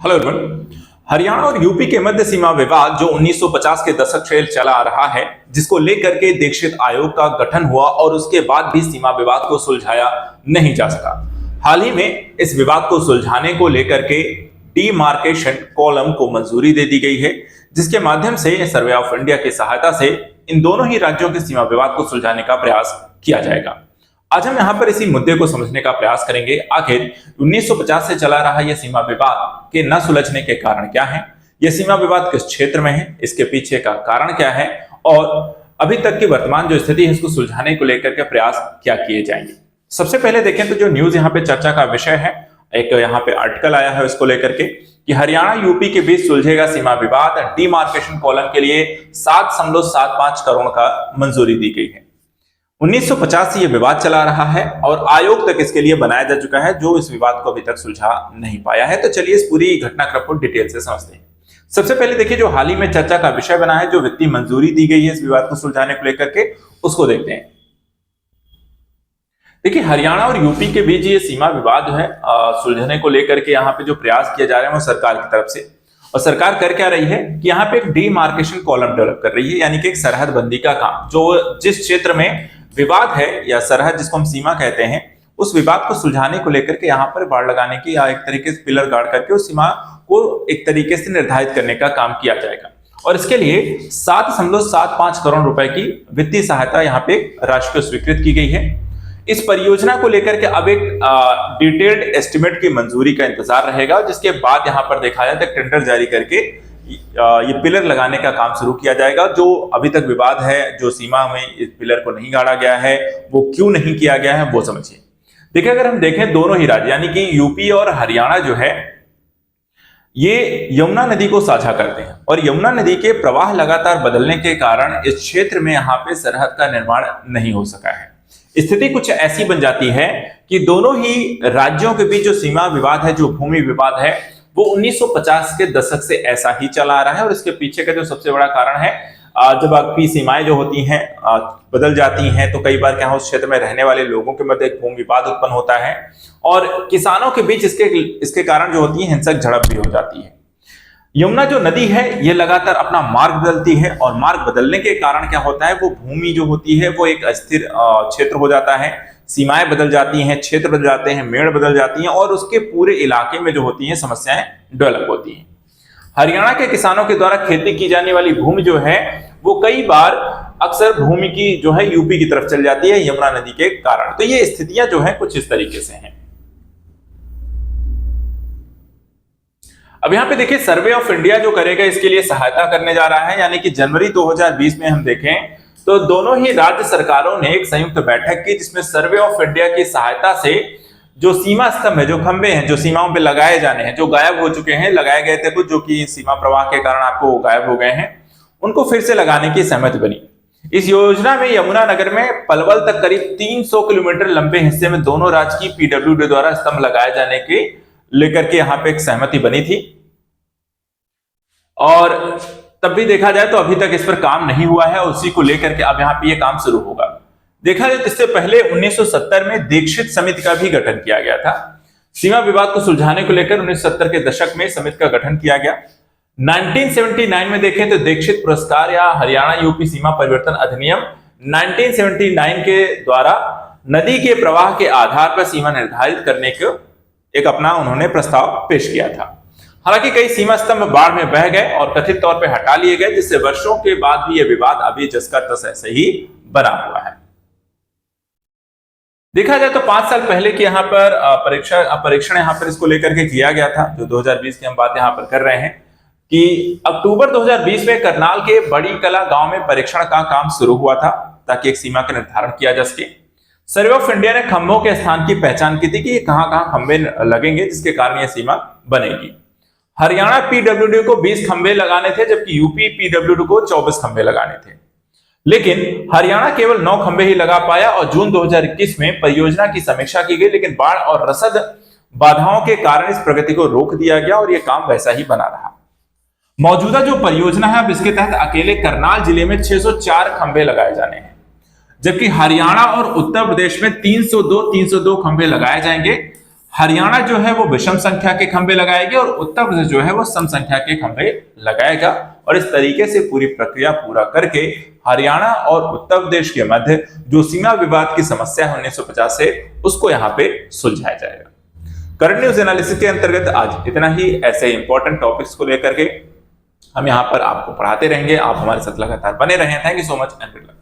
Hello everyone. Haryana और UP के मध्य सीमा विवाद जो 1950 के दशक से चला आ रहा है, जिसको लेकर के दीक्षित आयोग का गठन हुआ और उसके बाद भी सीमा विवाद को सुलझाया नहीं जा सका। हाल ही में इस विवाद को सुलझाने को लेकर के डीमार्केशन कॉलम को मंजूरी दे दी गई है, जिसके माध्यम से सर्वे ऑफ इंडिया की सहायता से इन दोनों ही राज्यों के सीमा विवाद को सुलझाने का प्रयास किया जाएगा। आज हम यहाँ पर इसी मुद्दे को समझने का प्रयास करेंगे। आखिर 1950 से चला रहा यह सीमा विवाद के न सुलझने के कारण क्या है, यह सीमा विवाद किस क्षेत्र में है, इसके पीछे का कारण क्या है और अभी तक की वर्तमान जो स्थिति है इसको सुलझाने को लेकर के प्रयास क्या किए जाएंगे। सबसे पहले देखें तो जो न्यूज यहाँ पे चर्चा का विषय है, एक यहाँ पे आर्टिकल आया है उसको लेकर के कि हरियाणा यूपी के बीच सुलझेगा सीमा विवाद, डीमार्केशन कॉलम के लिए 7.75 करोड़ का मंजूरी दी गई है। 1950 से यह विवाद चला रहा है और आयोग तक इसके लिए बनाया जा चुका है, जो इस विवाद को अभी तक सुलझा नहीं पाया है। तो चलिए इस पूरी घटनाक्रम को डिटेल से समझते हैं। सबसे पहले देखिए जो हाल ही में चर्चा का विषय बना है, जो वित्तीय मंजूरी दी गई है इस विवाद को सुलझाने को लेकर के, उसको देखते हैं। देखिए हरियाणा और यूपी के बीच ये सीमा विवाद जो है सुलझने को लेकर के यहाँ पे जो प्रयास किए जा रहे हैं वो सरकार की तरफ से, और सरकार कर क्या रही है कि यहाँ पे एक डीमार्केशन कॉलम डेवलप कर रही है, यानी कि एक सरहद बंदी का काम, जो जिस क्षेत्र में विवाद है या सरहद जिसको हम सीमा कहते हैं, उस विवाद को सुलझाने को लेकर के यहाँ पर बाड़ लगाने की या एक तरीके से पिलर गाड़ करके उस सीमा को एक तरीके से निर्धारित करने का काम किया जाएगा। और इसके लिए 7.75 करोड़ रुपए की वित्तीय सहायता यहाँ पे राशि को स्वीकृत की गई है। इस परियोजना को लेकर के अब एक डिटेल्ड एस्टिमेट की मंजूरी का इंतजार रहेगा, जिसके बाद यहाँ पर देखा जाए तो टेंडर जारी करके ये पिलर लगाने का काम शुरू किया जाएगा। जो अभी तक विवाद है, जो सीमा में इस पिलर को नहीं गाड़ा गया है, वो क्यों नहीं किया गया है वो समझिए। देखिए अगर हम देखें दोनों ही राज्य यानी कि यूपी और हरियाणा जो है ये यमुना नदी को साझा करते हैं, और यमुना नदी के प्रवाह लगातार बदलने के कारण इस क्षेत्र में यहाँ पे सरहद का निर्माण नहीं हो सका है। स्थिति कुछ ऐसी बन जाती है कि दोनों ही राज्यों के बीच जो सीमा विवाद है, जो भूमि विवाद है, वो 1950 के दशक से ऐसा ही चला आ रहा है। और इसके पीछे का जो सबसे बड़ा कारण है, जब आपकी सीमाएं जो होती हैं बदल जाती हैं तो कई बार क्या है उस क्षेत्र में रहने वाले लोगों के मध्य एक भूमि विवाद उत्पन्न होता है, और किसानों के बीच इसके कारण जो होती है हिंसक झड़प भी हो जाती है। यमुना जो नदी है ये लगातार अपना मार्ग बदलती है, और मार्ग बदलने के कारण क्या होता है, वो भूमि जो होती है वो एक अस्थिर क्षेत्र हो जाता है, सीमाएं बदल जाती हैं, क्षेत्र बदल जाते हैं, मेड़ बदल जाती हैं, और उसके पूरे इलाके में जो होती हैं समस्याएं डेवलप होती हैं। हरियाणा के किसानों के द्वारा खेती की जाने वाली भूमि जो है वो कई बार अक्सर भूमि की जो है यूपी की तरफ चल जाती है यमुना नदी के कारण। तो ये स्थितियां जो है कुछ इस तरीके से हैं। अब यहाँ पे देखिए सर्वे ऑफ इंडिया जो करेगा इसके लिए सहायता करने जा रहा है, यानी कि जनवरी 2020 में हम देखें तो दोनों ही राज्य सरकारों ने एक संयुक्त बैठक की, जिसमें सर्वे ऑफ इंडिया की सहायता से जो सीमा स्तंभ है, जो खंबे हैं, जो सीमाओं पे लगाए जाने हैं, जो गायब हो चुके हैं, लगाए गए थे कुछ जो कि सीमा प्रवाह के कारण आपको गायब हो गए हैं, उनको फिर से लगाने की सहमति बनी। इस योजना में यमुना नगर में पलवल तक करीब 300 किलोमीटर लंबे हिस्से में दोनों राज्य की पीडब्ल्यूडी द्वारा स्तंभ लगाए जाने के लेकर के यहाँ पे एक सहमति बनी थी। और तब भी देखा जाए तो अभी तक इस पर काम नहीं हुआ है, और उसी को लेकर के अब यहाँ पे ये काम शुरू होगा। देखा जाए तो इससे पहले 1970 में दीक्षित समिति का भी गठन किया गया था। सीमा विवाद को सुलझाने को लेकर 1970 के दशक में समिति का गठन किया गया। 1979 में देखें तो दीक्षित पुरस्कार या हरियाणा यूपी सीमा परिवर्तन अधिनियम 1979 के द्वारा नदी के प्रवाह के आधार पर सीमा निर्धारित करने को एक अपना उन्होंने प्रस्ताव पेश किया था। हालांकि कई सीमा स्तंभ बाढ़ में बह गए और कथित तौर पर हटा लिए गए, जिससे वर्षों के बाद भी यह विवाद अभी जस का तस ऐसे ही बना हुआ है। देखा जाए तो 5 साल पहले की यहाँ पर परीक्षण यहाँ पर इसको लेकर के किया गया था, जो 2020 की हम बात यहाँ पर कर रहे हैं कि अक्टूबर 2020 में करनाल के बड़ी कला गांव में परीक्षण का काम शुरू हुआ था, ताकि एक सीमा का निर्धारण किया जा सके। सर्वे ऑफ इंडिया ने खंभों के स्थान की पहचान की थी कि कहां खंभे लगेंगे जिसके कारण यह सीमा बनेगी। हरियाणा पीडब्ल्यूडी को 20 खंभे लगाने थे, जबकि यूपी पीडब्ल्यूडी को 24 खंभे लगाने थे, लेकिन हरियाणा केवल 9 खंभे ही लगा पाया। और जून 2021 में परियोजना की समीक्षा की गई, लेकिन बाढ़ और रसद बाधाओं के कारण इस प्रगति को रोक दिया गया और यह काम वैसा ही बना रहा। मौजूदा जो परियोजना है अब इसके तहत अकेले करनाल जिले में 604 खंभे लगाए जाने हैं, जबकि हरियाणा और उत्तर प्रदेश में 302 खंभे लगाए जाएंगे। हरियाणा जो है वो विषम संख्या के खंभे लगाएगी और उत्तर प्रदेश जो है वो सम संख्या के खंभे लगाएगा। और इस तरीके से पूरी प्रक्रिया पूरा करके हरियाणा और उत्तर प्रदेश के मध्य जो सीमा विवाद की समस्या है 1950 से, उसको यहाँ पे सुलझाया जाएगा। करंट न्यूज एनालिसिस के अंतर्गत आज इतना ही। ऐसे इंपॉर्टेंट टॉपिक्स को लेकर के हम यहाँ पर आपको पढ़ाते रहेंगे। आप हमारे साथ लगातार बने रहें। Thank you so much and good luck.